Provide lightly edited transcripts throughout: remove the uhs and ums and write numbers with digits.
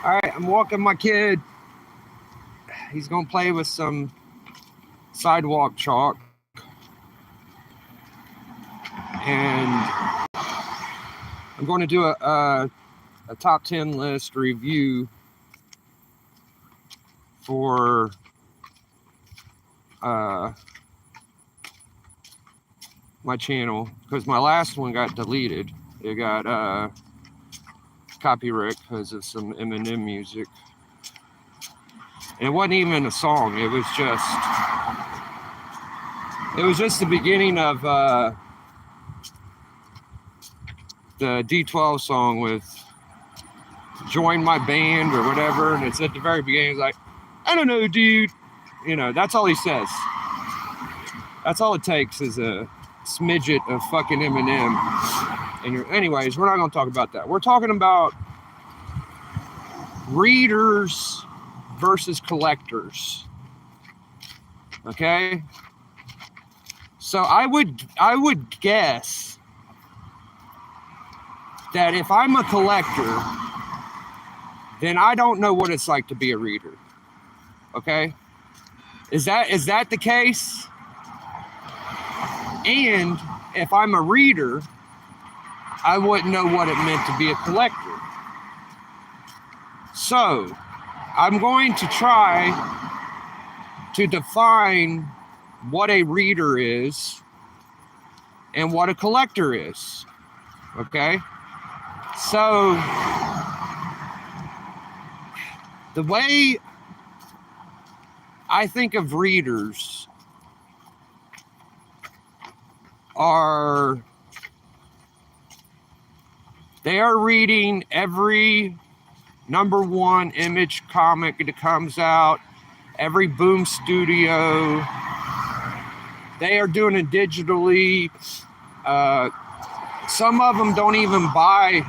All right, I'm walking my kid. He's gonna play with some sidewalk chalk, and I'm going to do a top 10 list review for my channel because my last one got deleted. It got copyright because of some Eminem music. And it wasn't even a song. It was just the beginning of the D12 song with "Join My Band" or whatever, and it's at the very beginning. It's like, I don't know, dude. You know, that's all he says. That's all it takes is a smidget of fucking Eminem. And anyways, we're not going to talk about that. We're talking about readers versus collectors. Okay? So I would guess that if I'm a collector, then I don't know what it's like to be a reader. Okay? Is that the case? And if I'm a reader, I wouldn't know what it meant to be a collector. So, I'm going to try to define what a reader is and what a collector is. Okay? So, the way I think of readers they are reading every #1 Image comic that comes out, every Boom Studio. They are doing it digitally. Some of them don't even buy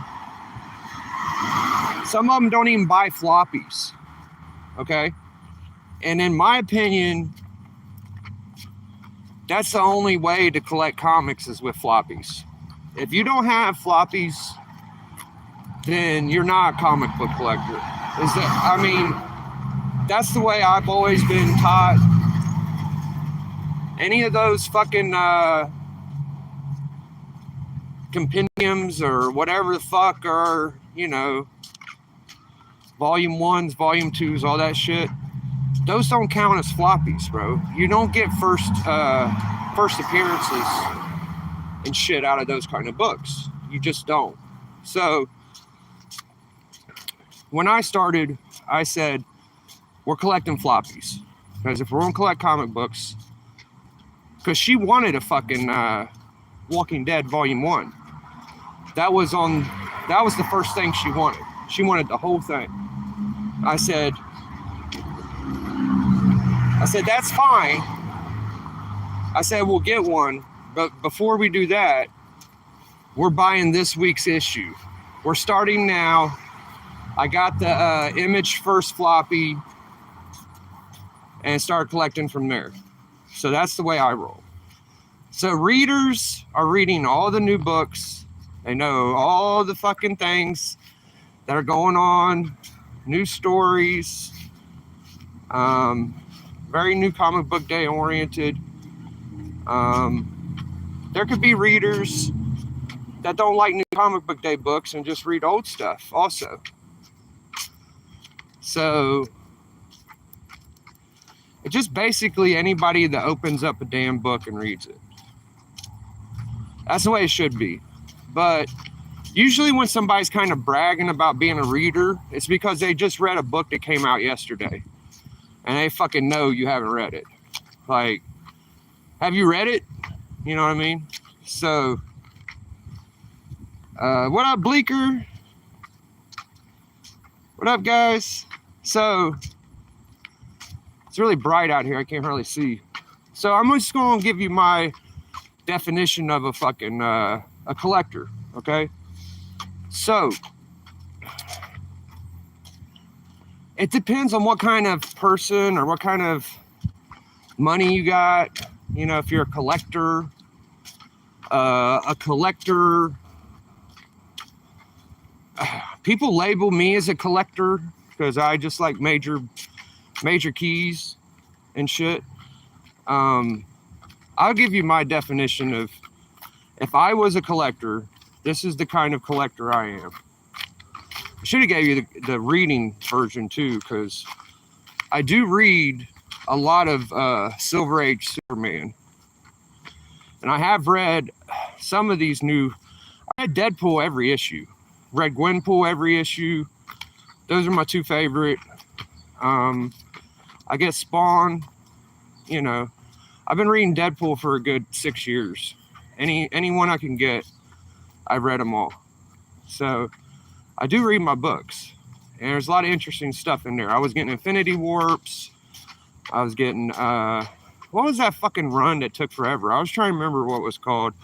floppies. Okay? And in my opinion, that's the only way to collect comics is with floppies. If you don't have floppies, then you're not a comic book collector. That's the way I've always been taught. Any of those fucking compendiums or whatever the fuck are, volume 1s, volume 2s, all that shit, those don't count as floppies, bro. You don't get first appearances and shit out of those kind of books. You just don't. So when I started, I said, we're collecting floppies. Because if we're going to collect comic books, because she wanted a fucking Walking Dead Volume 1. That was the first thing she wanted. She wanted the whole thing. I said, that's fine. I said, we'll get one. But before we do that, we're buying this week's issue. We're starting now. I got the Image first floppy and started collecting from there. So that's the way I roll. So readers are reading all the new books. They know all the fucking things that are going on, new stories, very new comic book day oriented. There could be readers that don't like new comic book day books and just read old stuff also. So it's just basically anybody that opens up a damn book and reads it. That's the way it should be. But usually when somebody's kind of bragging about being a reader, it's because they just read a book that came out yesterday. And they fucking know you haven't read it. Like, have you read it? You know what I mean? So, what up, Bleeker? What up, guys? So, it's really bright out here. I can't hardly see. So, I'm just going to give you my definition of a fucking a collector, okay? So, it depends on what kind of person or what kind of money you got. You know, if you're a collector, people label me as a collector. because I just like major keys and shit. I'll give you my definition of, if I was a collector, this is the kind of collector I am. I should have gave you the reading version too, because I do read a lot of Silver Age Superman. And I have read some of these new, I read Deadpool every issue. Read Gwenpool every issue. Those are my two favorite. I guess Spawn, you know. I've been reading Deadpool for a good 6 years. Anyone I can get, I've read them all. So I do read my books. And there's a lot of interesting stuff in there. I was getting Infinity Warps. I was getting, what was that fucking run that took forever? I was trying to remember what it was called.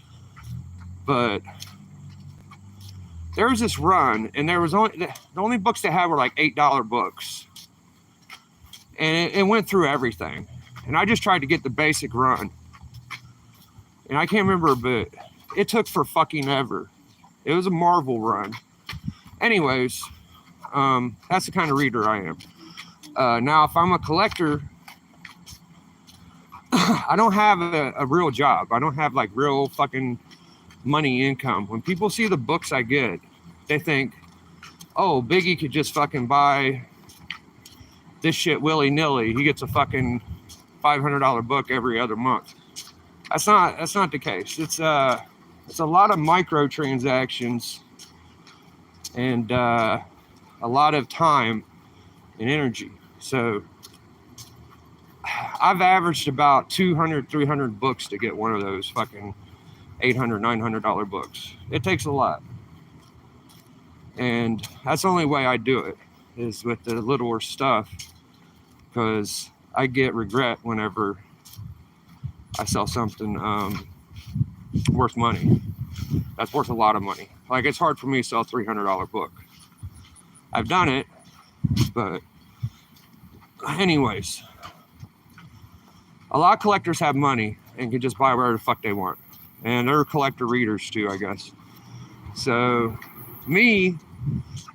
But there was this run, and there was the only books they had were like $8 books. And it went through everything. And I just tried to get the basic run. And I can't remember, but it took for fucking ever. It was a Marvel run. Anyways, that's the kind of reader I am. Now, if I'm a collector, I don't have a real job. I don't have like real fucking money income. When people see the books I get, they think, oh, Biggie could just fucking buy this shit willy-nilly. He gets a fucking $500 book every other month. That's not the case. It's a lot of microtransactions and a lot of time and energy. So I've averaged about 200, 300 books to get one of those fucking $800, $900 books. It takes a lot. And that's the only way I do it, is with the littler stuff, because I get regret whenever I sell something worth money. That's worth a lot of money. Like, it's hard for me to sell a $300 book. I've done it, but anyways, a lot of collectors have money and can just buy whatever the fuck they want. And they're collector readers too, I guess. So me,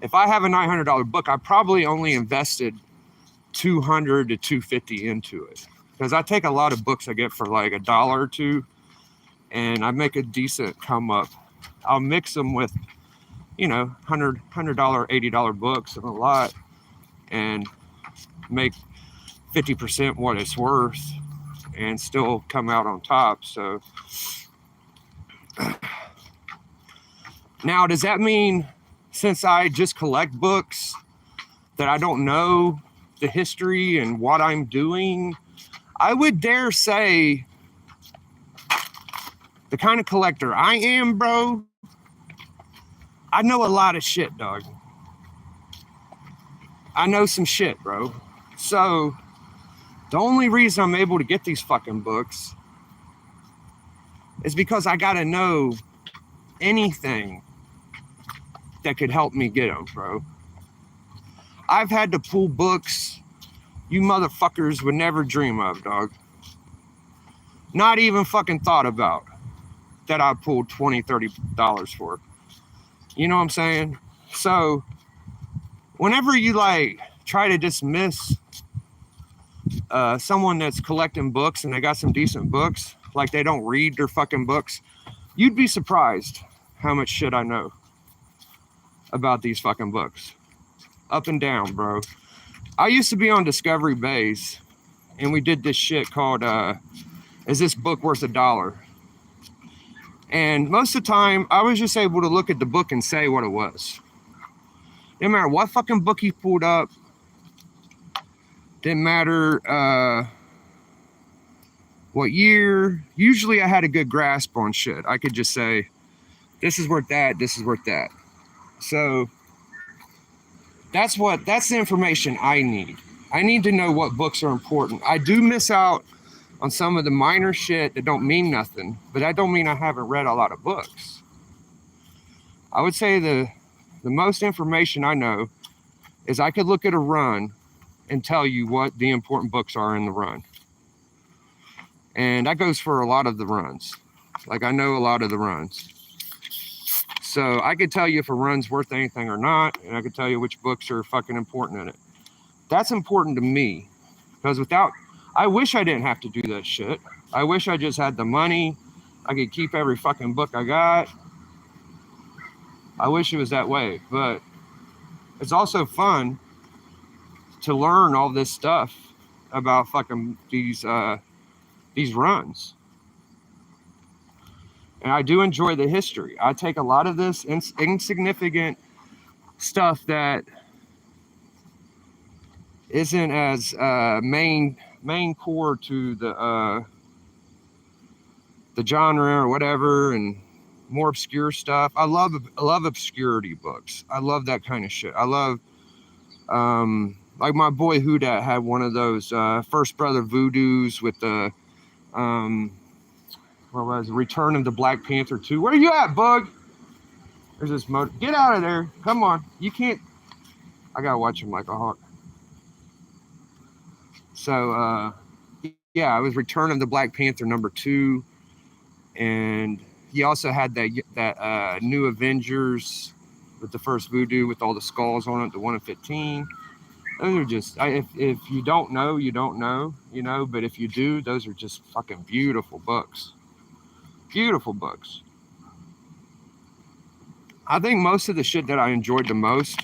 if I have a $900 book, I probably only invested $200 to $250 into it, because I take a lot of books I get for like $1 or $2, and I make a decent come up. I'll mix them with, you know, $100, $80 books and a lot, and make 50% what it's worth, and still come out on top. So now, does that mean since I just collect books that I don't know the history and what I'm doing? I would dare say the kind of collector I am, bro, I know a lot of shit, dog. I know some shit, bro. So the only reason I'm able to get these fucking books is because I gotta know anything that could help me get them, bro. I've had to pull books you motherfuckers would never dream of, dog. Not even fucking thought about that I pulled $20, $30 for. You know what I'm saying? So whenever you like try to dismiss someone that's collecting books and they got some decent books, like they don't read their fucking books, you'd be surprised how much shit I know about these fucking books. Up and down, bro. I used to be on Discovery Base, and we did this shit called, is this book worth $1? And most of the time, I was just able to look at the book and say what it was. Didn't matter what fucking book he pulled up. Didn't matter what year. Usually I had a good grasp on shit. I could just say, this is worth that, this is worth that. So that's the information I need. I need to know what books are important. I do miss out on some of the minor shit that don't mean nothing, but that don't mean I haven't read a lot of books. I would say the most information I know is I could look at a run and tell you what the important books are in the run. And that goes for a lot of the runs. Like, I know a lot of the runs. So I could tell you if a run's worth anything or not, and I could tell you which books are fucking important in it. That's important to me, because I wish I didn't have to do that shit. I wish I just had the money. I could keep every fucking book I got. I wish it was that way, but it's also fun to learn all this stuff about fucking these runs. And I do enjoy the history. I take a lot of this insignificant stuff that isn't as main core to the genre or whatever, and more obscure stuff. I love obscurity books. I love that kind of shit. I love like my boy Huda had one of those First Brother Voodoos with the what was it? Return of the Black Panther 2. Where you at, Bug? There's this motor. Get out of there. Come on. You can't. I gotta watch him like a hawk. So yeah, it was Return of the Black Panther #2, and he also had that New Avengers with the first Voodoo with all the skulls on it, the 1 of 15. Those are just, if you don't know, you don't know, you know, but if you do, those are just fucking beautiful books. Beautiful books. I think most of the shit that I enjoyed the most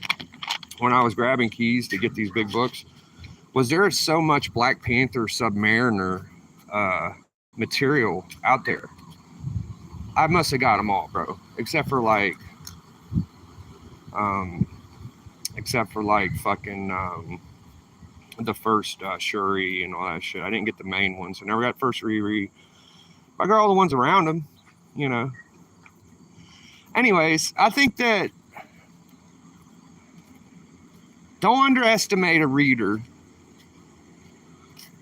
when I was grabbing keys to get these big books was there is so much Black Panther Submariner material out there. I must have got them all, bro, except for like fucking the first Shuri and all that shit. I didn't get the main ones. I never got first Riri. I got all the ones around them, you know. Anyways, I think that don't underestimate a reader.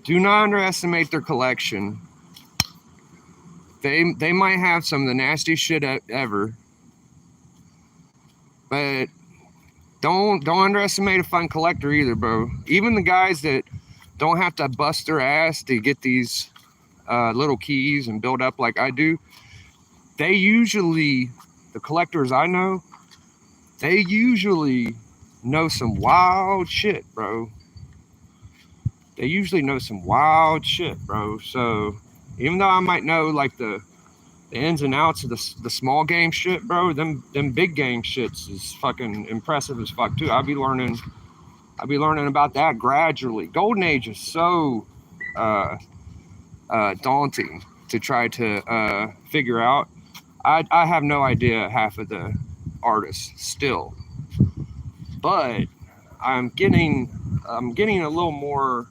Do not underestimate their collection. They might have some of the nastiest shit ever, but don't underestimate a fun collector either, bro. Even the guys that don't have to bust their ass to get these little keys and build up like I do, they usually, the collectors I know, they usually know some wild shit, bro. They usually know some wild shit, bro. So even though I might know like the ins and outs of the small game shit, bro, them big game shits is fucking impressive as fuck too. I'll be learning about that gradually. Golden Age is so daunting to try to figure out. I have no idea half of the artists still, but I'm getting a little more.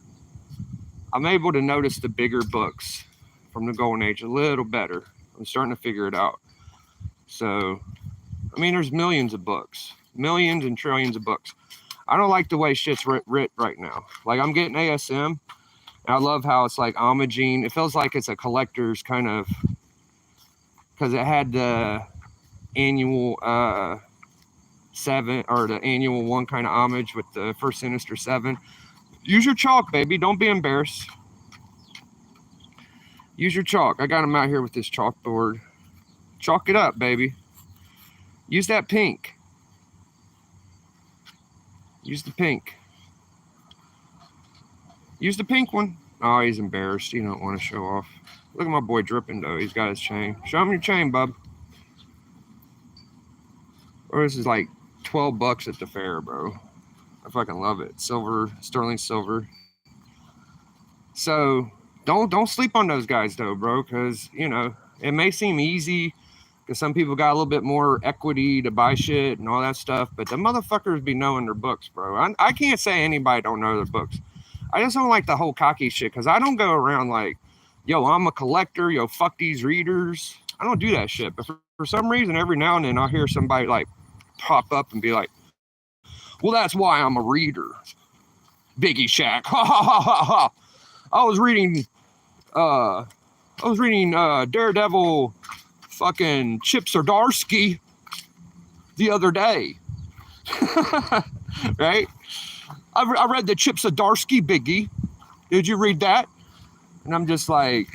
I'm able to notice the bigger books from the Golden Age a little better. I'm starting to figure it out. So, I mean, there's millions of books, millions and trillions of books. I don't like the way shit's writ right now. Like, I'm getting ASM, and I love how it's like homaging. It feels like it's a collector's kind of, because it had the annual 7 or the annual 1 kind of homage with the first Sinister 7. Use your chalk, baby. Don't be embarrassed. Use your chalk. I got him out here with this chalkboard. Chalk it up, baby. Use that pink. Use the pink. Use the pink one. Oh, he's embarrassed. He don't want to show off. Look at my boy dripping, though. He's got his chain. Show him your chain, bub. Or this is like $12 at the fair, bro. I fucking love it. Silver, sterling silver. So don't sleep on those guys though, bro, because you know it may seem easy because some people got a little bit more equity to buy shit and all that stuff, but the motherfuckers be knowing their books, bro. I can't say anybody don't know their books. I just don't like the whole cocky shit because I don't go around like, yo, I'm a collector, yo, fuck these readers. I don't do that shit, but for some reason every now and then I'll hear somebody like pop up and be like, well, that's why I'm a reader. Biggie Shack. Ha ha ha ha ha. I was reading Daredevil fucking Chip Zdarsky the other day. Right? I read the Chip Zdarsky Biggie. Did you read that? And I'm just like,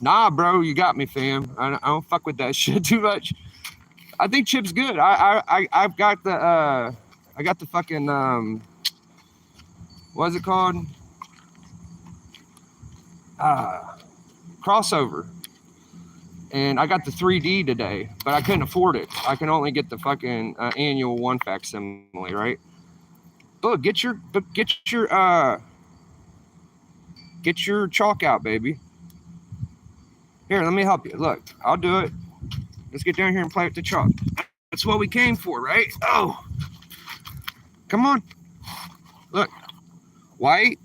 nah, bro, you got me, fam. I don't fuck with that shit too much. I think Chip's good. I've got the fucking What's it called? Crossover. And I got the 3D today, but I couldn't afford it. I can only get the fucking annual 1 facsimile, right? Look, get your chalk out, baby. Here, let me help you. Look, I'll do it. Let's get down here and play with the chalk. That's what we came for, right? Oh, come on. Look, white,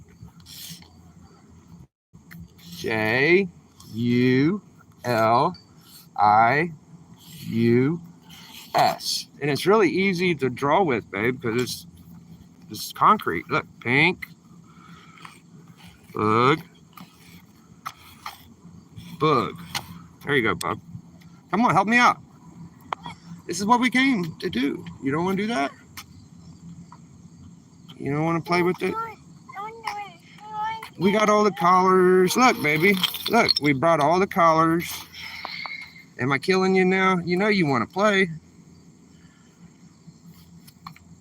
J-U-L-I-U-S. And it's really easy to draw with, babe, because it's concrete. Look, pink, bug. There you go, bub. Come on, help me out. This is what we came to do. You don't want to do that? You don't want to play with it? We got all the collars. Look, baby. Look, we brought all the collars. Am I killing you now? You know you want to play.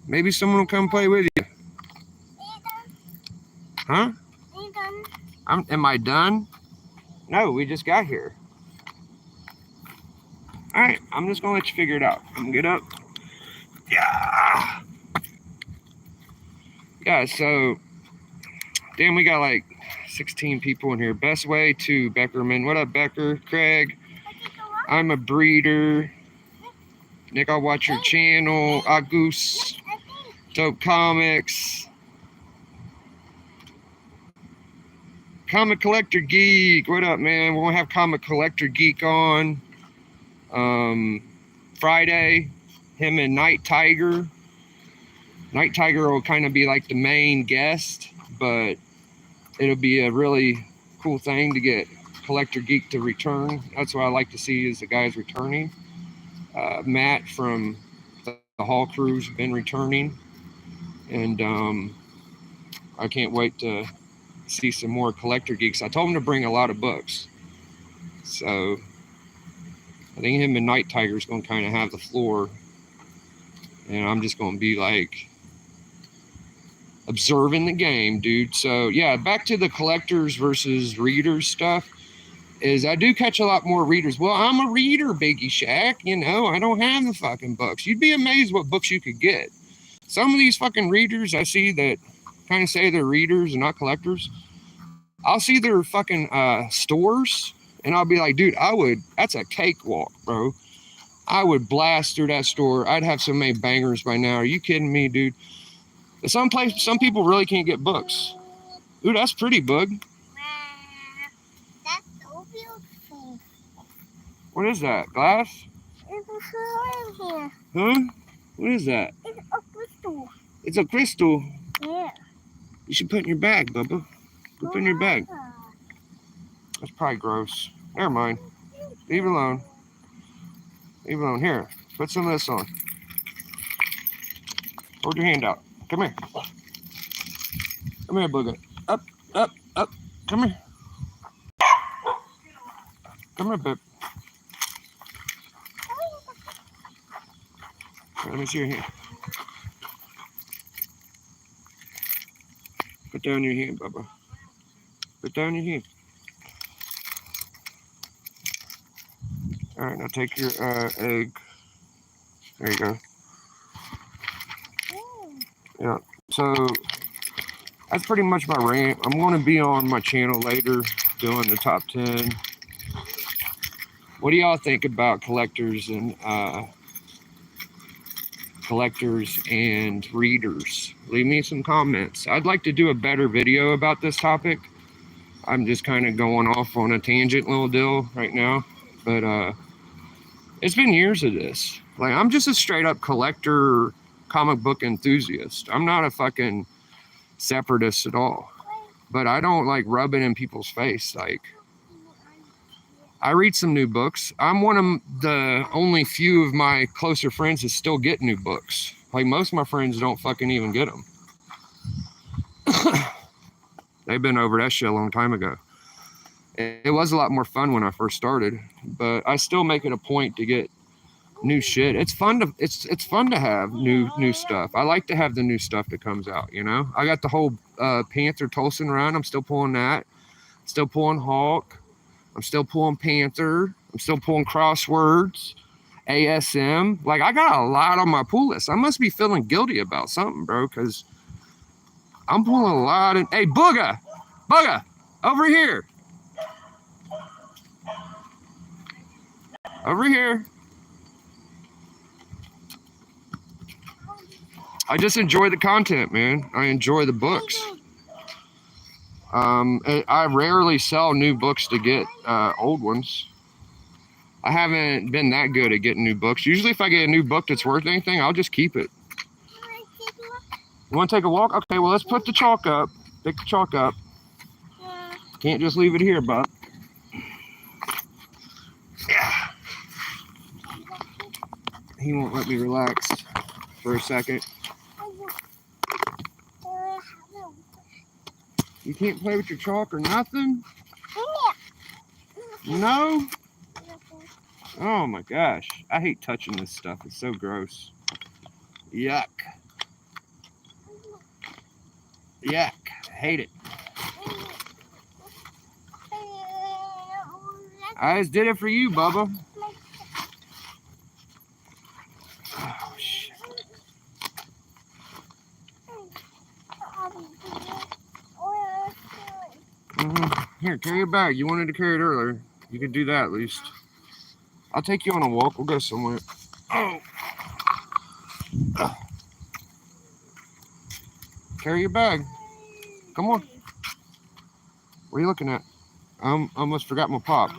Maybe someone will come play with you. Huh? Am I done? No, we just got here. All right, I'm just gonna let you figure it out. I'm gonna get up. Yeah. Yeah, so, damn, we got like 16 people in here. Best way to Beckerman. What up, Becker? Craig. I'm a breeder. Nick, I'll watch your channel. Agus. Dope Comics. Comic Collector Geek. What up, man? We're gonna have Comic Collector Geek on Friday. Him and Night Tiger. Night Tiger will kind of be like the main guest, but it'll be a really cool thing to get Collector Geek to return. That's what I like to see is the guys returning. Matt from the Hall Crew's been returning, and I can't wait to see some more Collector Geeks. I told him to bring a lot of books, so I think him and Night Tiger's going to kind of have the floor, and I'm just going to be like observing the game, dude. So yeah, back to the collectors versus readers stuff. Is I do catch a lot more readers. Well, I'm a reader, Biggie Shack. You know, I don't have the fucking books. You'd be amazed what books you could get. Some of these fucking readers I see that kind of say they're readers and not collectors. I'll see their fucking stores, and I'll be like, dude, that's a cakewalk, bro. I would blast through that store. I'd have so many bangers by now. Are you kidding me, dude? Some people really can't get books. Ooh, that's pretty, Bug. That's so beautiful. What is that? Glass? There's a flower here. Huh? What is that? It's a crystal. It's a crystal. Yeah. You should put it in your bag, Bubba. Put it in your bag. That's probably gross. Never mind. Leave it alone. Leave it alone. Here, put some of this on. Hold your hand out. Come here. Come here, Booger. Up, up, up. Come here. Come here, babe. Let me see your hand. Put down your hand, Bubba. Put down your hand. All right, now take your egg. There you go. Yeah, so that's pretty much my rant. I'm going to be on my channel later doing the top 10. What do y'all think about collectors and readers? Leave me some comments. I'd like to do a better video about this topic. I'm just kind of going off on a tangent little deal right now, but it's been years of this. Like, I'm just a straight up collector, comic book enthusiast. I'm not a fucking separatist at all, but I don't like rub it in people's face. Like, I read some new books. I'm one of the only few of my closer friends that still get new books. Like, most of my friends don't fucking even get them. They've been over that shit a long time ago. It was a lot more fun when I first started, but I still make it a point to get new shit. It's fun to have new stuff. I like to have the new stuff that comes out, you know. I got the whole Panther Tolson run. I'm still pulling that. Still pulling Hawk. I'm still pulling Panther. I'm still pulling Crosswords. ASM. Like, I got a lot on my pull list. I must be feeling guilty about something, bro, because I'm pulling a lot of... Hey, Booga! Booga! Over here! Over here. I just enjoy the content, man. I enjoy the books. I rarely sell new books to get old ones. I haven't been that good at getting new books. Usually if I get a new book that's worth anything, I'll just keep it. You want to take a walk? Okay, well, let's put the chalk up. Pick the chalk up. Can't just leave it here, bud. Yeah. He won't let me relax for a second. You can't play with your chalk or nothing? No? Oh my gosh. I hate touching this stuff. It's so gross. Yuck. Yuck. I hate it. I just did it for you, Bubba. Oh, shit. Here, carry your bag. You wanted to carry it earlier. You could do that at least. I'll take you on a walk. We'll go somewhere. Oh. Carry your bag. Come on. What are you looking at? I almost forgot my pop.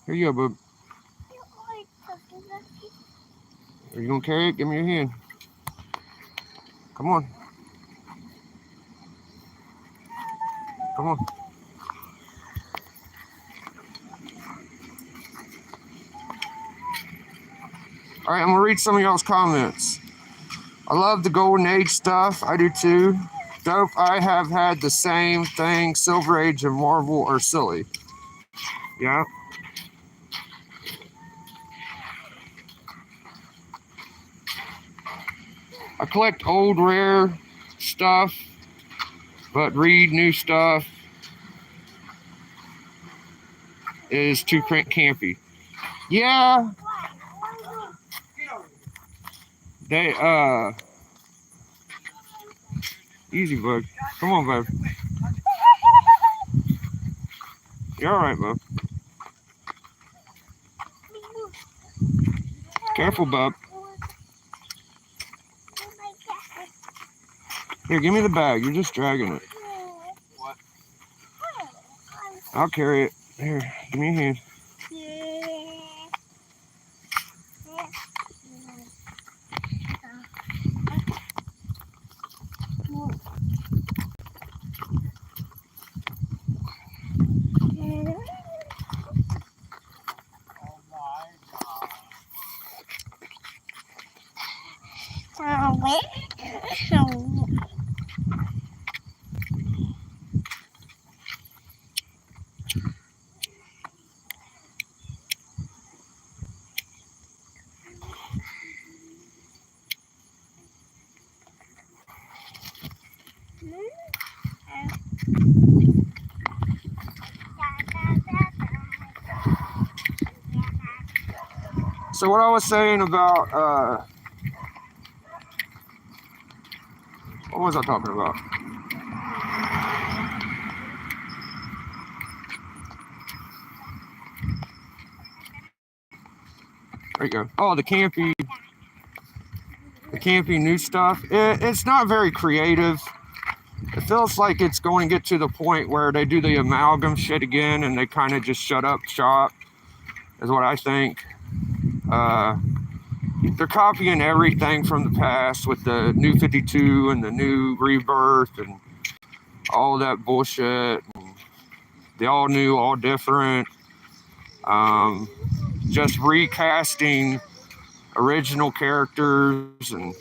Here you go, bub. Are you gonna carry it? Give me your hand. Come on. Come on. All right, I'm gonna read some of y'all's comments. I love the Golden Age stuff. I do too. Dope. I have had the same thing. Silver Age and Marvel are silly. Yeah. I collect old rare stuff, but read new stuff is too campy. Yeah. They, easy, bud. Come on, bud. You're all right, bub. Careful, bub. Here, give me the bag. You're just dragging it. What? I'll carry it. Here, give me a hand. So what I was saying about, what was I talking about? There you go. Oh, the campy new stuff. It's not very creative. It feels like it's going to get to the point where they do the amalgam shit again and they kind of just shut up shop, is what I think. They're copying everything from the past with the new 52 and the new Rebirth and all that bullshit. And the all new, all different. Just recasting original characters and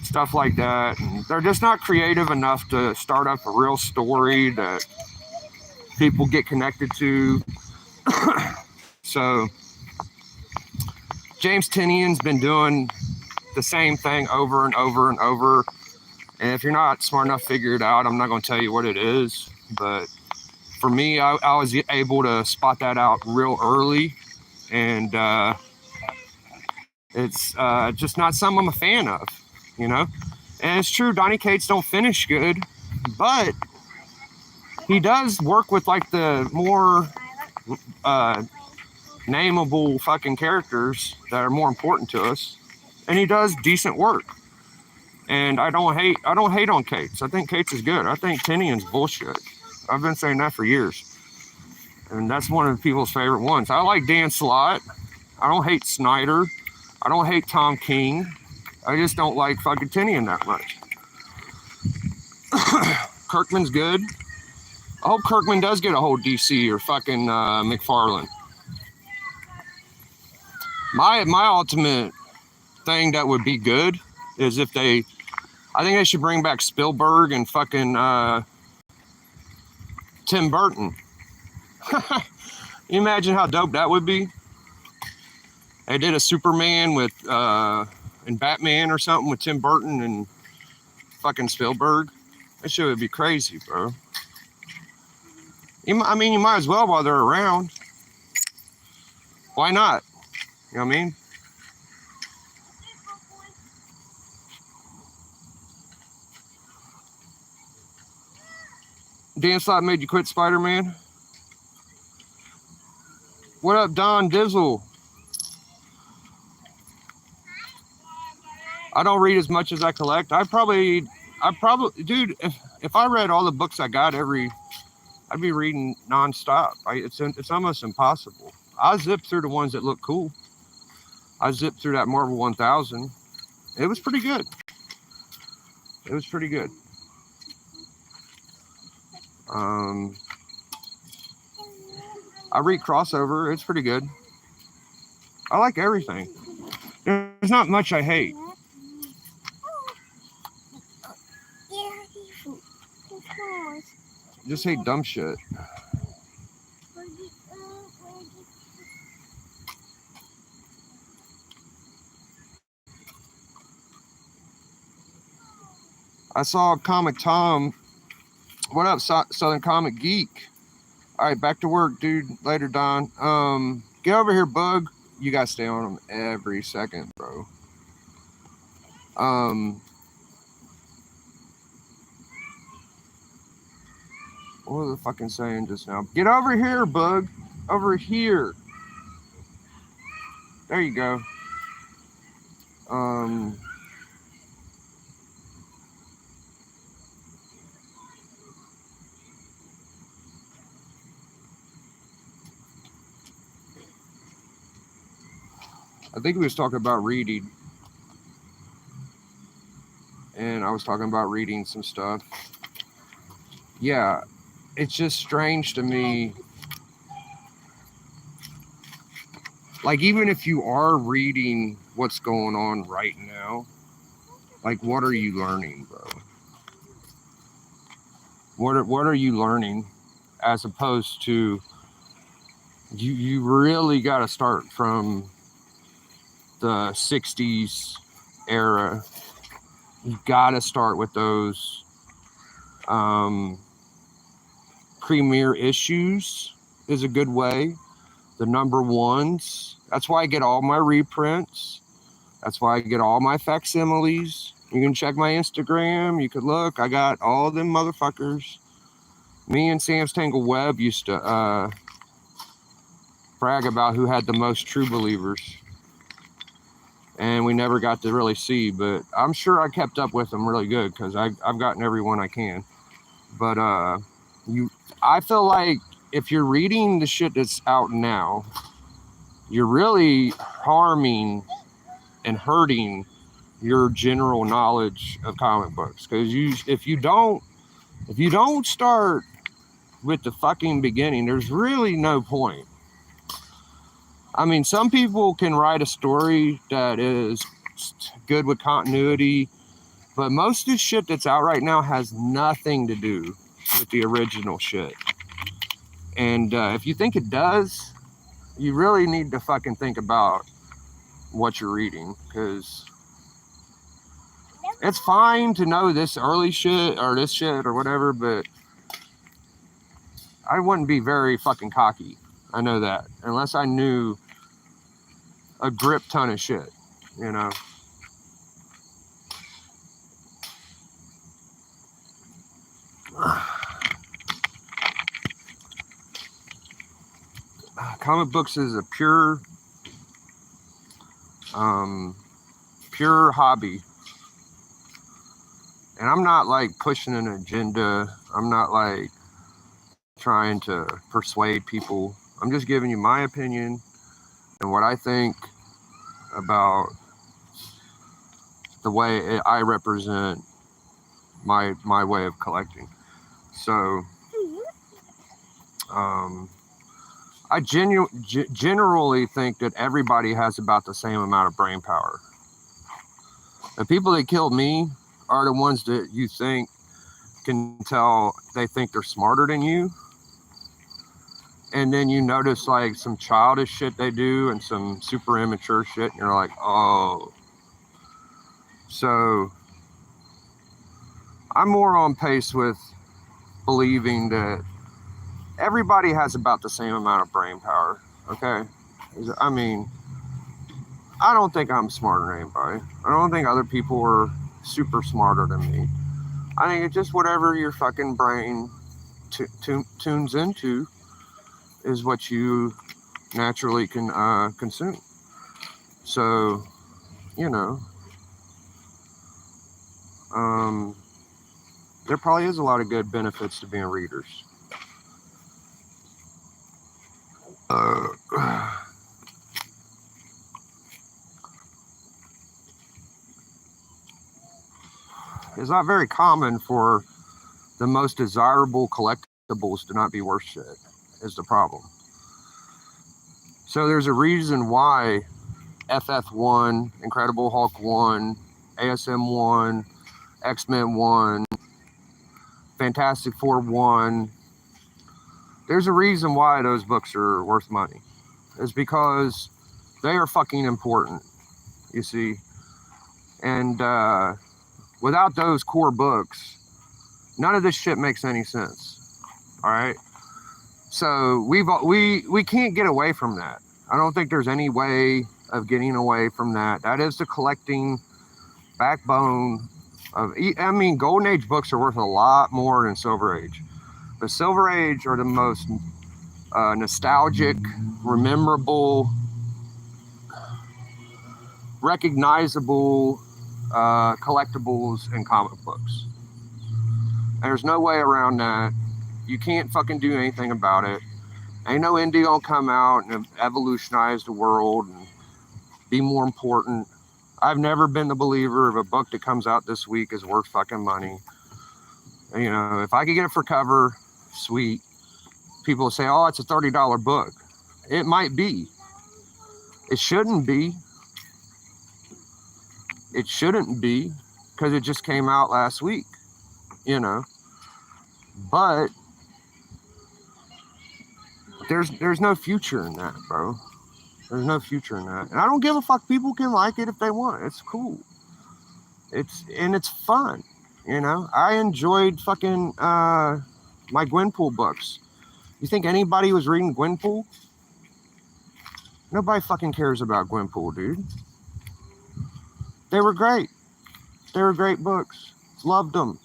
stuff like that. And they're just not creative enough to start up a real story that people get connected to. So James Tinian's been doing the same thing over and over and over. And if you're not smart enough to figure it out, I'm not going to tell you what it is. But for me, I was able to spot that out real early. And it's just not something I'm a fan of, you know? And it's true, Donny Cates don't finish good, but he does work with like the more nameable fucking characters that are more important to us. And he does decent work. And I don't hate on Cates. I think Cates is good. I think Tinian's bullshit. I've been saying that for years. And that's one of people's favorite ones. I like Dan Slott. I don't hate Snyder. I don't hate Tom King. I just don't like fucking Tinian that much. Kirkman's good. I hope Kirkman does get a hold DC or fucking McFarlane. My ultimate thing that would be good is if I think they should bring back Spielberg and fucking Tim Burton. You imagine how dope that would be? They did a Superman with and Batman or something with Tim Burton and fucking Spielberg. That shit would be crazy, bro. You might as well while they're around. Why not? You know what I mean? Dan Slott made you quit Spider-Man? What up, Don Dizzle? I don't read as much as I collect. I probably, dude, if I read all the books I got I'd be reading nonstop. It's almost impossible. I zipped through the ones that look cool. I zipped through that Marvel 1000. It was pretty good. It was pretty good. I read crossover. It's pretty good. I like everything. There's not much I hate. Just hate dumb shit. I saw Comic Tom. What up, Southern Comic Geek? All right, back to work, dude. Later, Don. Get over here, Bug. You gotta stay on them every second, bro. What was I fucking saying just now? Get over here, Bug. Over here. There you go. I think we was talking about reading. And I was talking about reading some stuff. Yeah, it's just strange to me. Like, even if you are reading what's going on right now, like, what are you learning, bro? What are you learning as opposed to you really got to start from the 60s era. You got to start with those premier issues is a good way. The number ones. That's why I get all my reprints. That's why I get all my facsimiles. You can check my Instagram. You could look. I got all them motherfuckers. Me and Sam's Tangle Web used to brag about who had the most true believers. And we never got to really see, but I'm sure I kept up with them really good because I've gotten every one I can. But I feel like if you're reading the shit that's out now, you're really harming and hurting your general knowledge of comic books. Because if you don't start with the fucking beginning, there's really no point. I mean, some people can write a story that is good with continuity, but most of the shit that's out right now has nothing to do with the original shit. And if you think it does, you really need to fucking think about what you're reading, because it's fine to know this early shit or this shit or whatever, but I wouldn't be very fucking cocky. I know that, unless I knew a grip ton of shit, you know. Comic books is a pure hobby, and I'm not like pushing an agenda. I'm not like trying to persuade people. I'm just giving you my opinion and what I think about the way I represent my way of collecting. So I generally think that everybody has about the same amount of brain power. The people that killed me are the ones that you think can tell they think they're smarter than you. And then you notice like some childish shit they do and some super immature shit. And you're like, oh. So I'm more on pace with believing that everybody has about the same amount of brain power. Okay. I mean, I don't think I'm smarter than anybody. I don't think other people are super smarter than me. I think it's just whatever your fucking brain tunes into is what you naturally can consume. So, you know, there probably is a lot of good benefits to being readers. It's not very common for the most desirable collectibles to not be worth shit, is the problem. So there's a reason why FF1, Incredible Hulk 1, ASM 1, X-Men 1, Fantastic Four 1, there's a reason why those books are worth money. It's because they are fucking important, you see. And without those core books, none of this shit makes any sense. All right. So we can't get away from that. I don't think there's any way of getting away from that. That is the collecting backbone of. I mean, Golden Age books are worth a lot more than Silver Age. The Silver Age are the most nostalgic, memorable, recognizable collectibles and comic books. There's no way around that. You can't fucking do anything about it. Ain't no indie gonna come out and evolutionize the world and be more important. I've never been the believer of a book that comes out this week is worth fucking money. You know, if I could get it for cover, sweet. People say, oh, it's a $30 book. It might be. It shouldn't be. It shouldn't be, because it just came out last week, you know. But there's no future in that, bro. There's no future in that. And I don't give a fuck. People can like it if they want. It's cool. It's fun, you know. I enjoyed fucking my Gwenpool books. You think anybody was reading Gwenpool? Nobody fucking cares about Gwenpool, dude. They were great. They were great books. Loved them.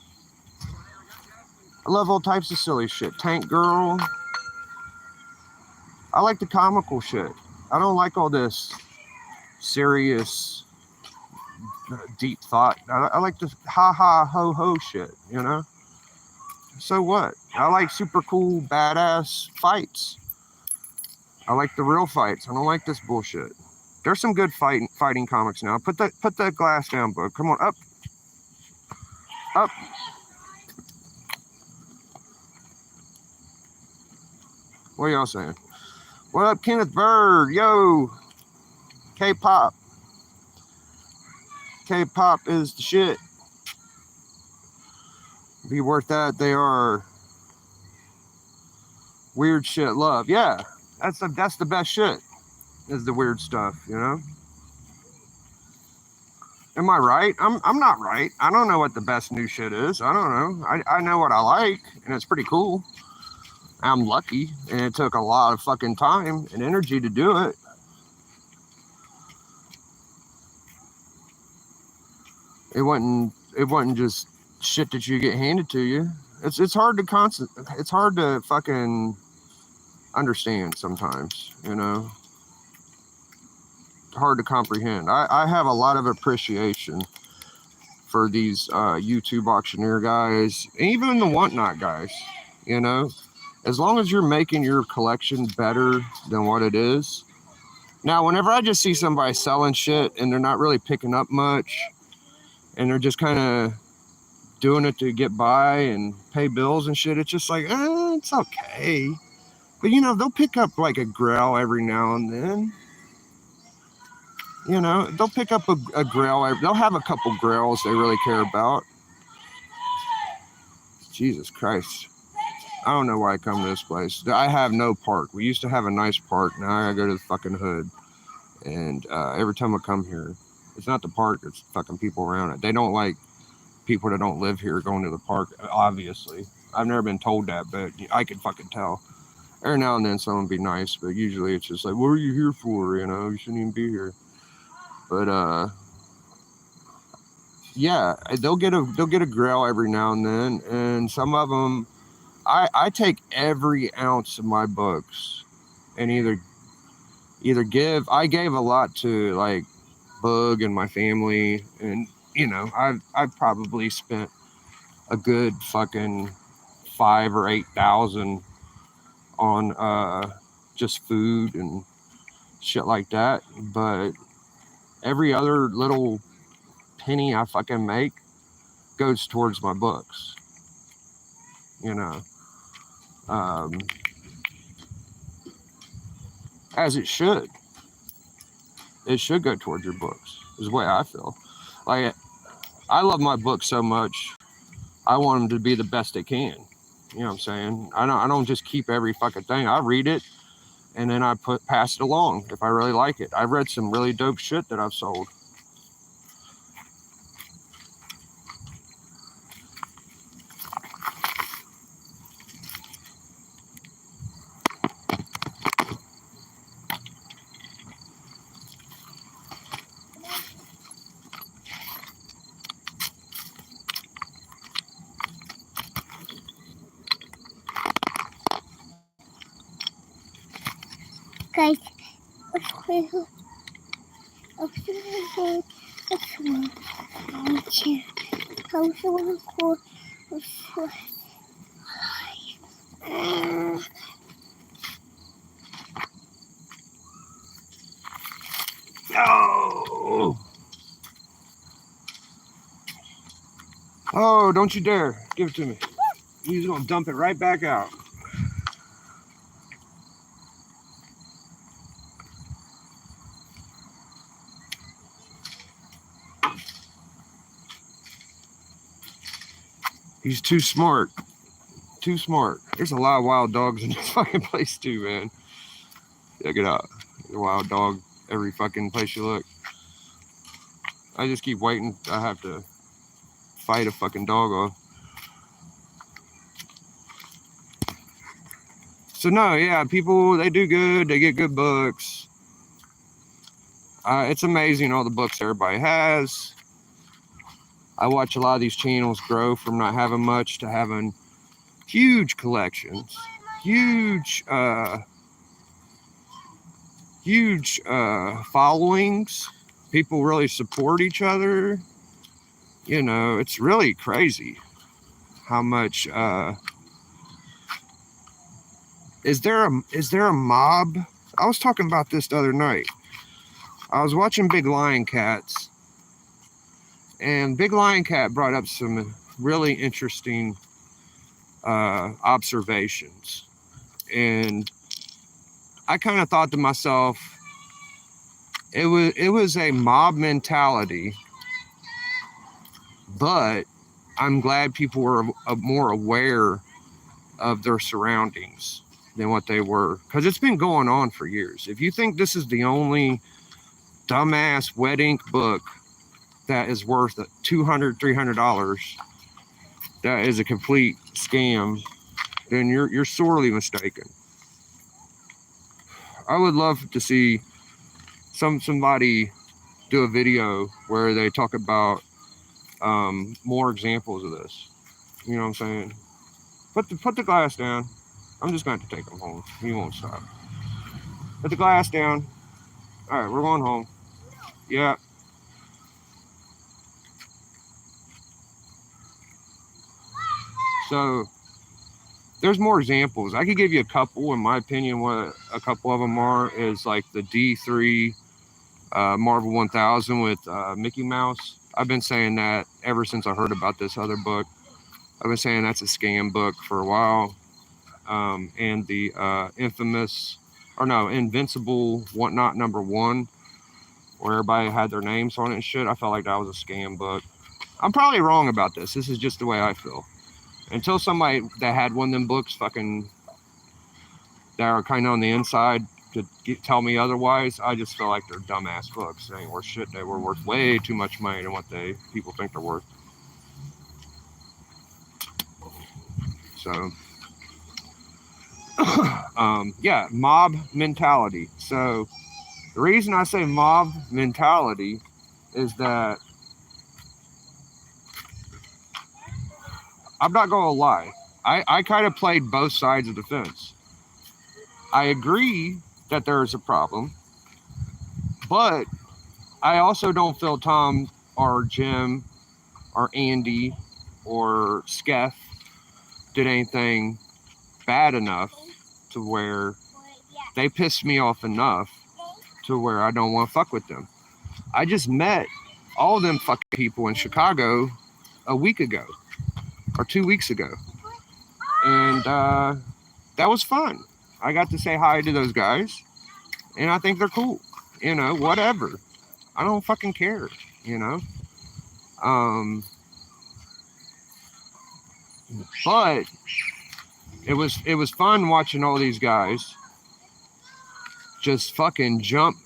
I love all types of silly shit. Tank Girl. I like the comical shit. I don't like all this serious, deep thought. I like this ha-ha, ho-ho shit, you know? So what? I like super cool, badass fights. I like the real fights. I don't like this bullshit. There's some good fighting comics now. Put the glass down, bud. Come on, up. Up. What are y'all saying? What up, Kenneth Bird? Yo, K-pop. K-pop is the shit. Be worth that. They are weird shit love. Yeah, that's the best shit. Is the weird stuff, you know? Am I right? I'm not right. I don't know what the best new shit is. I don't know. I know what I like, and it's pretty cool. I'm lucky, and it took a lot of fucking time and energy to do it. It wasn't just shit that you get handed to you. It's hard to it's hard to fucking understand sometimes, you know. Hard to comprehend. I have a lot of appreciation for these YouTube auctioneer guys, even the whatnot guys, you know. As long as you're making your collection better than what it is. Now, whenever I just see somebody selling shit and they're not really picking up much and they're just kind of doing it to get by and pay bills and shit, it's just like, it's okay. But, you know, they'll pick up like a grail every now and then. You know, they'll pick up a grail. They'll have a couple grails they really care about. Jesus Christ. I don't know why I come to this place. I have no park. We used to have a nice park. Now I gotta go to the fucking hood. And every time I come here, it's not the park, it's fucking people around it. They don't like people that don't live here going to the park, obviously. I've never been told that, but I can fucking tell. Every now and then someone be nice, but usually it's just like, what are you here for? You know, you shouldn't even be here. But yeah, they'll get a grail every now and then, and some of them, I take every ounce of my books and either give. I gave a lot to like Bug and my family, and you know, I've probably spent a good fucking 5,000 or 8,000 on just food and shit like that, but every other little penny I fucking make goes towards my books, you know. As it should. It should go towards your books, is the way I feel. Like, I love my books so much, I want them to be the best they can. You know what I'm saying? I don't just keep every fucking thing. I read it, and then I pass it along if I really like it. I've read some really dope shit that I've sold. Guys, Oh, don't you dare. Give it to me. He's going to dump it right back out. He's too smart. Too smart. There's a lot of wild dogs in this fucking place too, man. Check it out. There's a wild dog every fucking place you look. I just keep waiting. I have to fight a fucking dog off. So no, yeah, people, they do good. They get good books. It's amazing all the books everybody has. I watch a lot of these channels grow from not having much to having huge collections, huge followings. People really support each other. You know, it's really crazy how much. Is there a mob? I was talking about this the other night. I was watching Big Lion Cats, and Big Lion Cat brought up some really interesting observations. And I kind of thought to myself, it was a mob mentality, but I'm glad people were more aware of their surroundings than what they were, because it's been going on for years. If you think this is the only dumbass wet ink book that is worth $200, $300, that is a complete scam, then you're sorely mistaken. I would love to see somebody do a video where they talk about more examples of this. You know what I'm saying? Put the glass down. I'm just going to have to take him home. He won't stop. Put the glass down. All right, we're going home. Yeah. So there's more examples. I could give you a couple. In my opinion, what a couple of them are is like the D3 Marvel 1000 with Mickey Mouse. I've been saying that ever since I heard about this other book. I've been saying that's a scam book for a while. And the Invincible Whatnot #1, where everybody had their names on it and shit. I felt like that was a scam book. I'm probably wrong about this. This is just the way I feel. Until somebody that had one of them books that are kind of on the inside could tell me otherwise, I just feel like they're dumbass books. They ain't worth shit. They were worth way too much money than what people think they're worth. So, yeah, mob mentality. So the reason I say mob mentality is that I'm not going to lie. I kind of played both sides of the fence. I agree that there is a problem, but I also don't feel Tom or Jim or Andy or Sketh did anything bad enough to where they pissed me off enough to where I don't want to fuck with them. I just met all of them fucking people in Chicago a week ago or 2 weeks ago, and that was fun. I got to say hi to those guys, and I think they're cool. You know, whatever. I don't fucking care. You know. But it was fun watching all these guys just fucking jump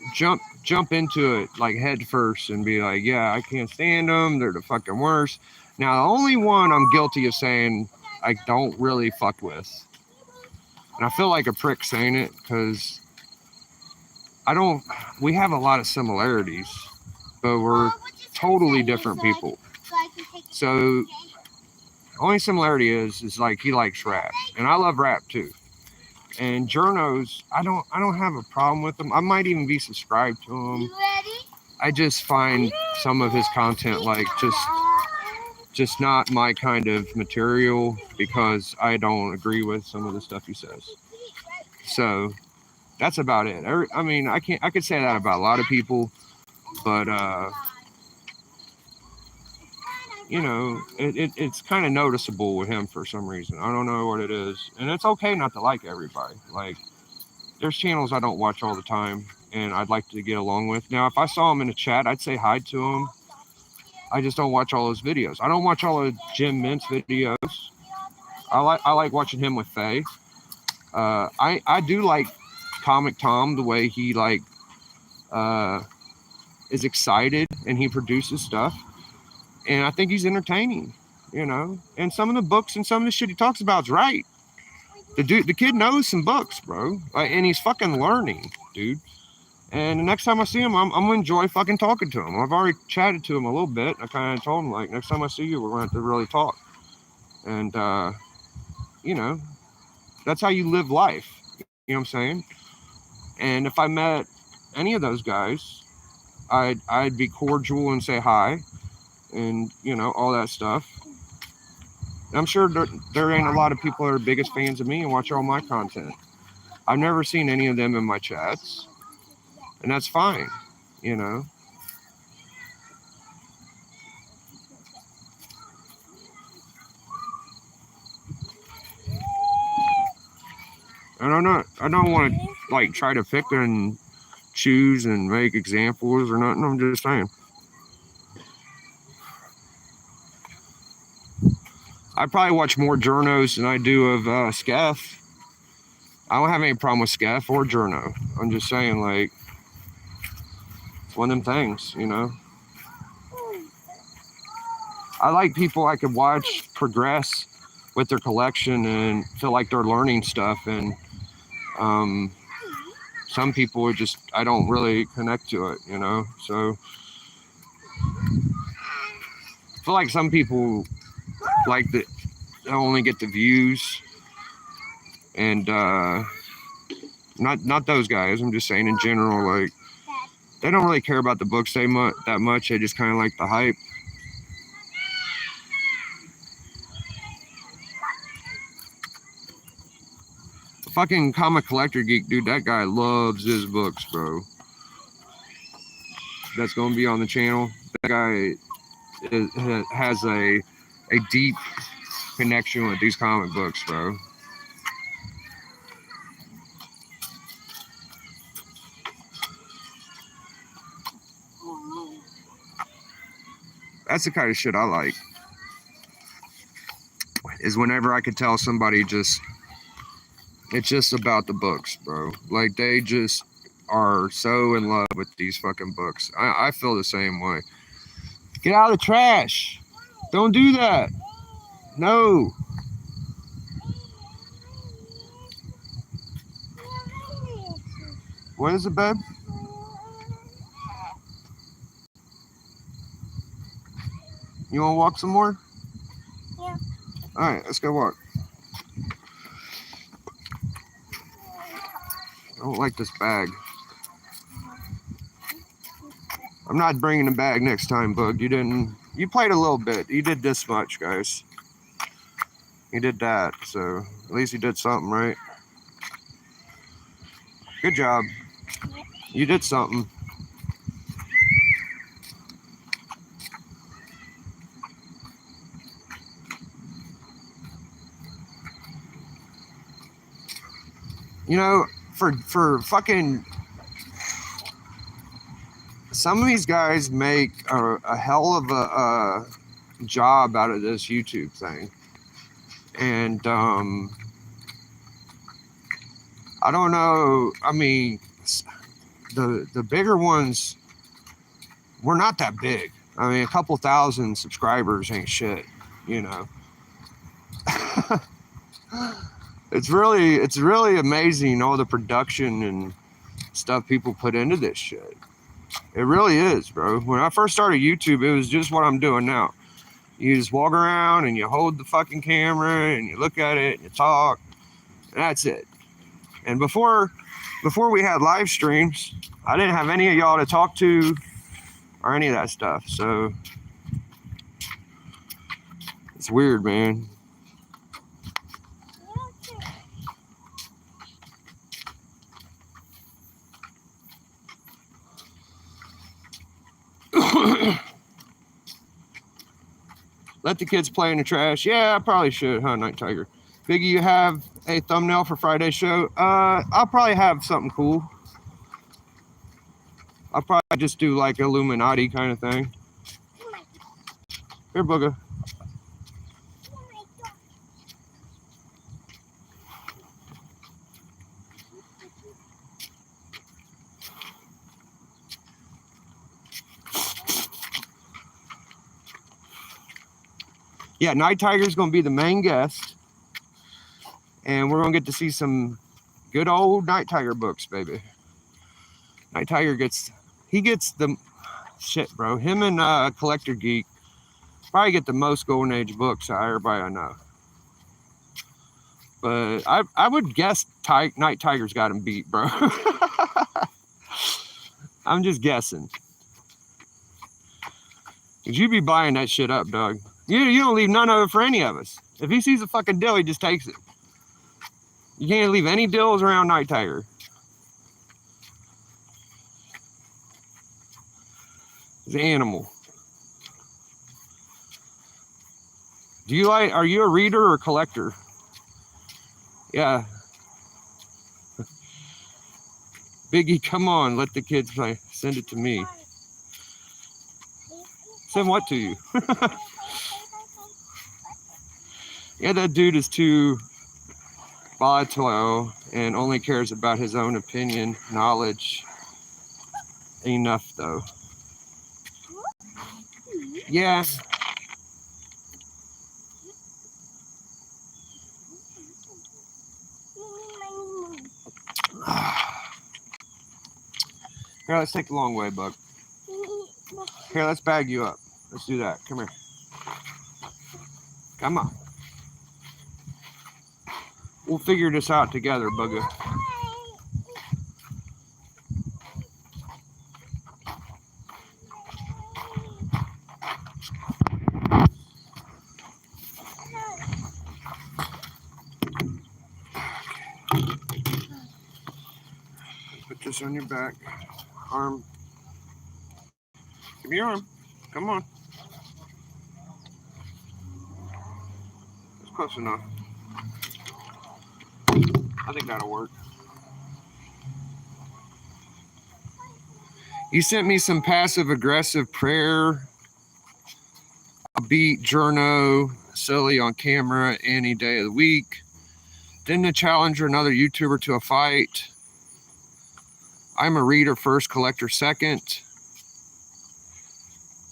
into it like head first and be like, yeah, I can't stand them. They're the fucking worst. Now, the only one I'm guilty of saying I don't really fuck with, and I feel like a prick saying it because we have a lot of similarities, but we're totally different people. So only similarity is like he likes rap, and I love rap too. And journos, I don't have a problem with them. I might even be subscribed to him. I just find some of his content like just not my kind of material because I don't agree with some of the stuff he says. So that's about it. I mean, I could say that about a lot of people, but you know, it's kind of noticeable with him for some reason. I don't know what it is, and it's okay not to like everybody. Like, there's channels I don't watch all the time, and I'd like to get along with. Now, if I saw him in a chat, I'd say hi to him. I just don't watch all those videos. I don't watch all of Jim Mintz videos. I like watching him with Faye. I do like Comic Tom, the way he like is excited and he produces stuff, and I think he's entertaining, you know. And some of the books and some of the shit he talks about is right. The kid knows some books, bro, and he's fucking learning, dude. And the next time I see him, I'm gonna enjoy fucking talking to him. I've already chatted to him a little bit. I kind of told him, like, next time I see you, we're gonna have to really talk. And you know, that's how you live life. You know what I'm saying? And if I met any of those guys, I'd be cordial and say hi, and you know, all that stuff. And I'm sure there ain't a lot of people that are biggest fans of me and watch all my content. I've never seen any of them in my chats, and that's fine, you know. And I don't want to like try to pick and choose and make examples or nothing. I'm just saying. I probably watch more journos than I do of Skeff. I don't have any problem with Skeff or journo. I'm just saying, like, it's one of them things, you know. I like people I could watch progress with their collection and feel like they're learning stuff. And some people are just, I don't really connect to it, you know. So I feel like some people like the only get the views, and not those guys. I'm just saying in general, like they don't really care about the books that much. They just kind of like the hype. Fucking Comic Collector Geek, dude, that guy loves his books, bro. That's gonna be on the channel. That guy has a deep connection with these comic books, bro. That's the kind of shit I like. Is whenever I could tell somebody it's just about the books, bro. Like they just are so in love with these fucking books. I feel the same way. Get out of the trash. Don't do that. No. What is it, babe? You want to walk some more? Yeah. All right, let's go walk. I don't like this bag. I'm not bringing a bag next time, Bug. You played a little bit. You did this much, guys. You did that, so at least you did something, right? Good job. You did something. You know, for fucking some of these guys make a hell of a job out of this YouTube thing, and I don't know. I mean, the bigger ones, we're not that big. I mean, a couple thousand subscribers ain't shit, you know. It's really amazing all the production and stuff people put into this shit. It really is, bro. When I first started YouTube, it was just what I'm doing now. You just walk around and you hold the fucking camera and you look at it and you talk. And that's it. And before we had live streams, I didn't have any of y'all to talk to or any of that stuff. So it's weird, man. Let the kids play in the trash. Yeah, I probably should, huh, Night Tiger? Biggie, you have a thumbnail for Friday's show? I'll probably have something cool. I'll probably just do like Illuminati kind of thing. Here, Booga. Yeah, Night Tiger's going to be the main guest. And we're going to get to see some good old Night Tiger books, baby. Night Tiger gets the shit, bro. Him and Collector Geek probably get the most Golden Age books out of everybody I know. But I would guess Night Tiger's got him beat, bro. I'm just guessing. Cause you be buying that shit up, dog. You don't leave none of it for any of us. If he sees a fucking deal, he just takes it. You can't leave any deals around Night Tiger. He's an animal. Are you a reader or collector? Yeah. Biggie, come on, let the kids play. Send it to me. Send what to you? Yeah, that dude is too volatile and only cares about his own opinion, knowledge. Enough, though. Yeah. Here, let's take the long way, Buck. Here, let's bag you up. Let's do that. Come here. Come on. We'll figure this out together, Bugga. Put this on your back. Arm. Give me your arm. Come on. That's close enough. I think that'll work. You sent me some passive-aggressive prayer. I'll beat Journo silly on camera any day of the week. Didn't challenge another YouTuber to a fight. I'm a reader first, collector second.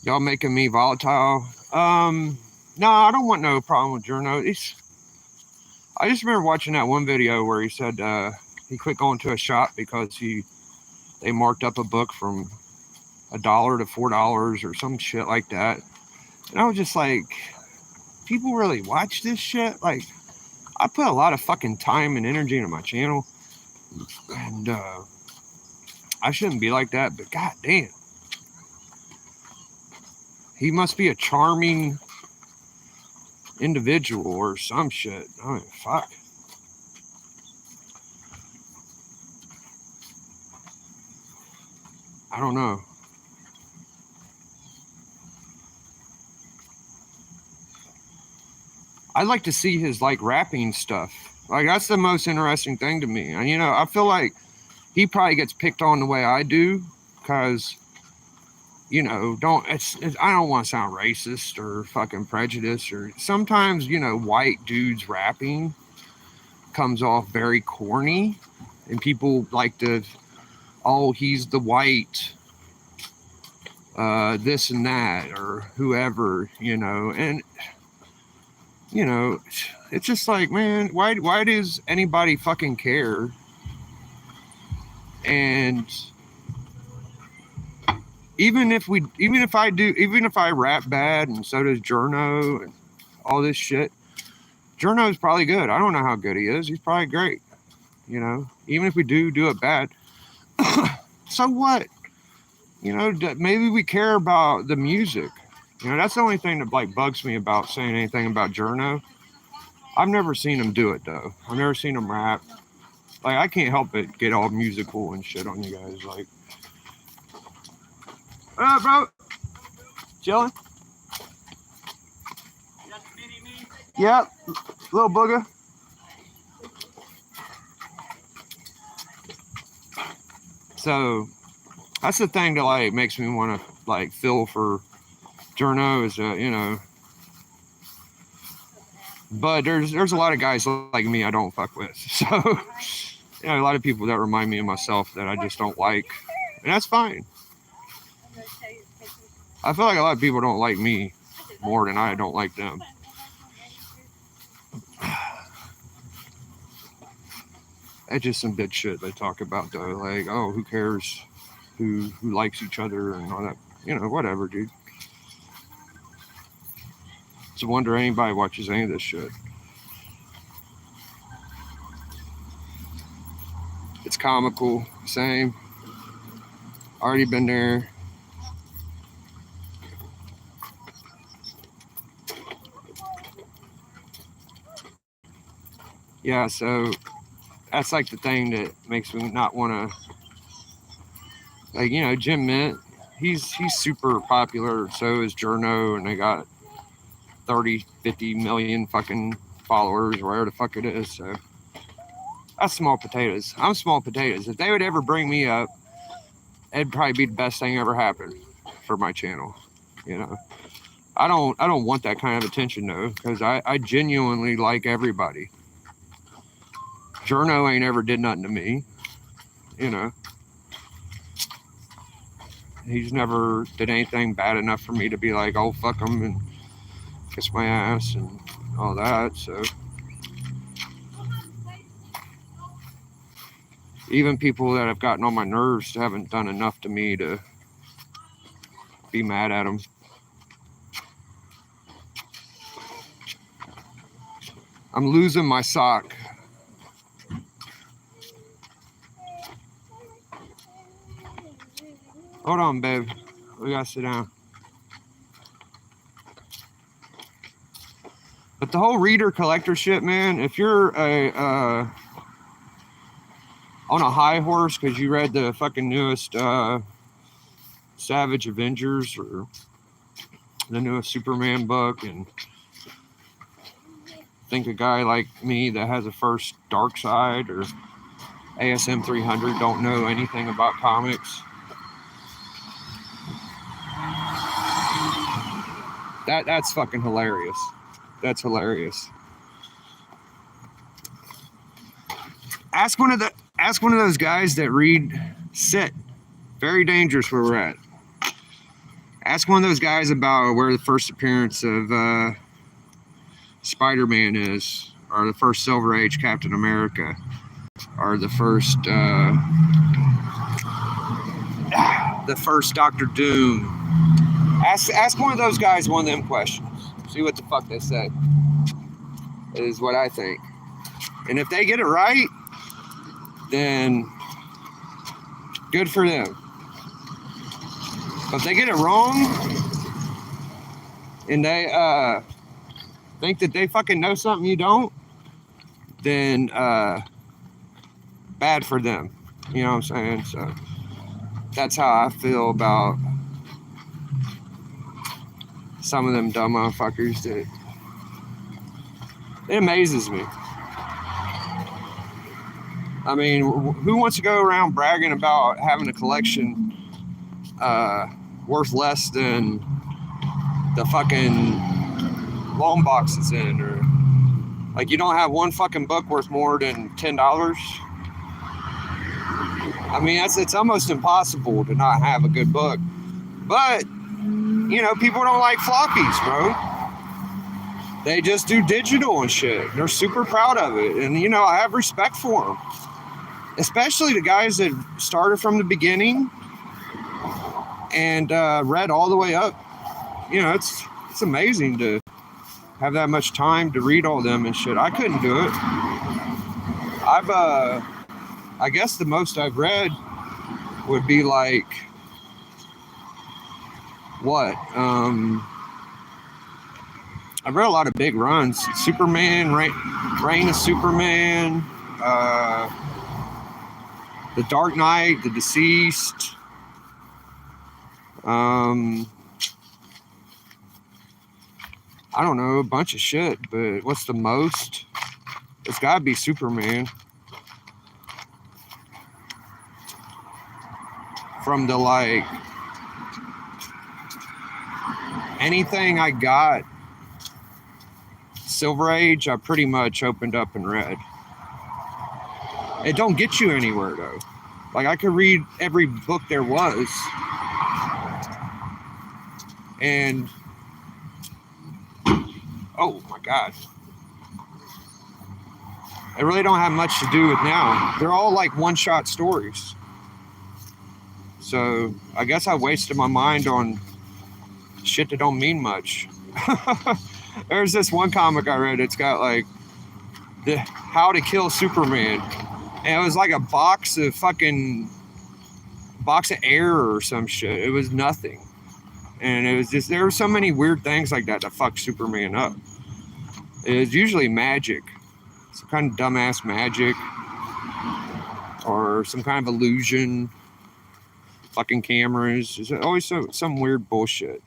Y'all making me volatile. No, I don't want no problem with Journo. I just remember watching that one video where he said he quit going to a shop because they marked up a book from $1 to $4 or some shit like that. And I was just like, people really watch this shit? Like, I put a lot of fucking time and energy into my channel, and I shouldn't be like that, but god damn. He must be a charming individual or some shit. I mean, fuck. I don't know. I'd like to see his like rapping stuff. Like, that's the most interesting thing to me. And I feel like he probably gets picked on the way I do because I don't want to sound racist or fucking prejudiced, or sometimes white dudes rapping comes off very corny and people like to, oh, he's the white this and that or whoever, and it's just like, man, why does anybody fucking care? And even if I rap bad and so does Journo and all this shit, Journo's probably good. I don't know how good he is. He's probably great. Even if we do it bad, so what? Maybe we care about the music. That's the only thing that like bugs me about saying anything about Journo. I've never seen him do it though. I've never seen him rap. Like, I can't help but get all musical and shit on you guys. Like, what up, bro? Chilling? Yep, little booger. So that's the thing that like makes me want to like feel for Journo is but there's a lot of guys like me I don't fuck with. So a lot of people that remind me of myself that I just don't like, and that's fine. I feel like a lot of people don't like me more than I don't like them. It's just some bitch shit they talk about though. Like, oh, who cares who likes each other and all that. Whatever, dude. It's a wonder anybody watches any of this shit. It's comical, same. Already been there. Yeah, so that's like the thing that makes me not want to, like, Jim Mint, he's super popular, so is Journo, and they got 30, 50 million fucking followers, or whatever the fuck it is, so That's small potatoes. I'm small potatoes. If they would ever bring me up, it'd probably be the best thing ever happened for my channel. You know, I don't want that kind of attention though, because I genuinely like everybody. Journo ain't ever did nothing to me. You know, he's never did anything bad enough for me to be like, oh, fuck him and kiss my ass and all that. So even people that have gotten on my nerves haven't done enough to me to be mad at them. I'm losing my sock. Hold on, babe. We gotta sit down. But the whole reader collector shit, man, if you're on a high horse because you read the fucking newest Savage Avengers or the newest Superman book, and think a guy like me that has a first Dark Side or ASM 300 don't know anything about comics, that's fucking hilarious. That's hilarious. Ask one of those guys that read Sit. Very dangerous where we're at. Ask one of those guys about where the first appearance of Spider-Man is, or the first Silver Age Captain America, or the first Doctor Doom. Ask one of those guys one of them questions. See what the fuck they say. Is what I think. And if they get it right, then good for them. But if they get it wrong and they think that they fucking know something you don't, then bad for them. You know what I'm saying? So that's how I feel about some of them dumb motherfuckers that it amazes me. I mean, who wants to go around bragging about having a collection worth less than the fucking loan box it's in? Or like, you don't have one fucking book worth more than $10? I mean, it's almost impossible to not have a good book. But you know, people don't like floppies, bro. They just do digital and shit. They're super proud of it. And, you know, I have respect for them. Especially the guys that started from the beginning and read all the way up. You know, it's amazing to have that much time to read all them and shit. I couldn't do it. I guess the most I've read would be like, what? I've read a lot of big runs. Superman, Reign of Superman, The Dark Knight, The Deceased. I don't know, a bunch of shit, but what's the most? It's gotta be Superman. From the like, anything I got Silver Age, I pretty much opened up and read. It don't get you anywhere though. Like, I could read every book there was, and oh my god, I really don't have much to do with now. They're all like one-shot stories. So I guess I wasted my mind on shit that don't mean much. There's this one comic I read. It's got like the How to Kill Superman, and it was like a box of air or some shit. It was nothing, and it was just, there were so many weird things like that fuck Superman up. It was usually magic, some kind of dumbass magic, or some kind of illusion. Fucking cameras. There's always some weird bullshit.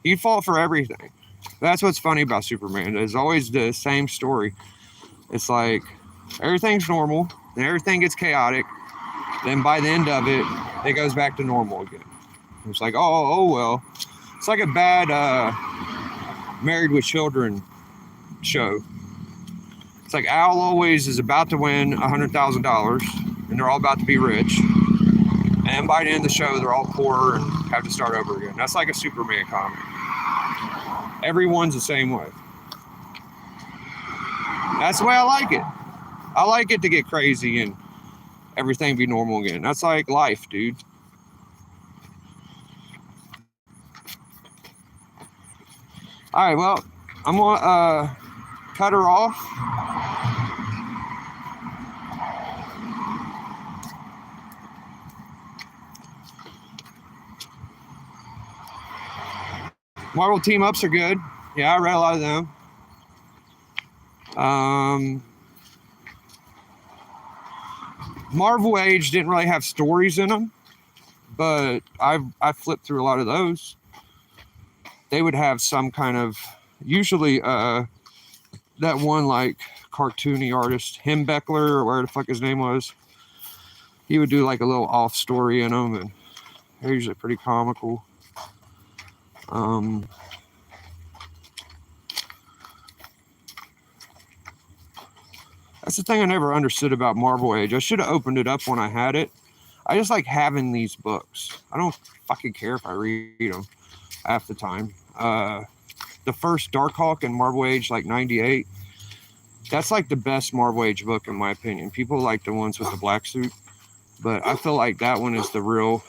He'd fall for everything. That's what's funny about Superman. There's always the same story. It's like Everything's normal, and everything gets chaotic. Then by the end of it, it goes back to normal again. It's like, oh well. It's like a bad Married with Children show. It's like Al always is about to win $100,000, and they're all about to be rich. And by the end of the show, they're all poor and have to start over again. That's like a Superman comic. Everyone's the same way. That's the way I like it. I like it to get crazy and everything be normal again. That's like life, dude. All right, well, I'm gonna cut her off. Marvel team ups are good. Yeah, I read a lot of them. Marvel Age didn't really have stories in them, but I flipped through a lot of those. They would have some kind of, usually that one like cartoony artist, Himbeckler, or whatever the fuck his name was. He would do like a little off story in them, and they're usually pretty comical. That's the thing I never understood about Marvel Age. I should have opened it up when I had it. I just like having these books. I don't fucking care if I read them half the time. The first Darkhawk in Marvel Age, like 98, that's like the best Marvel Age book in my opinion. People like the ones with the black suit, but I feel like that one is the real.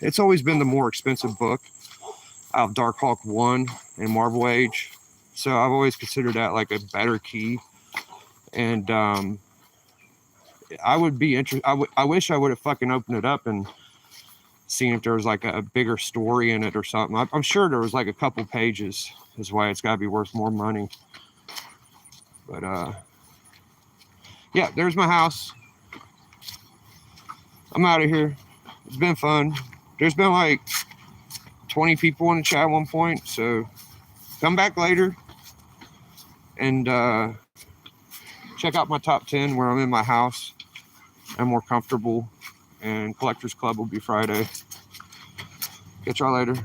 It's always been the more expensive book out of Darkhawk 1 and Marvel Age. So I've always considered that like a better key. And I would be interested. I wish I would have fucking opened it up and seen if there was like a bigger story in it or something. I'm sure there was like a couple pages. Is why it's got to be worth more money. But yeah, there's my house. I'm out of here. It's been fun. There's been like 20 people in the chat at one point, so come back later and check out my top 10 where I'm in my house. I'm more comfortable, and Collectors Club will be Friday. Catch y'all later.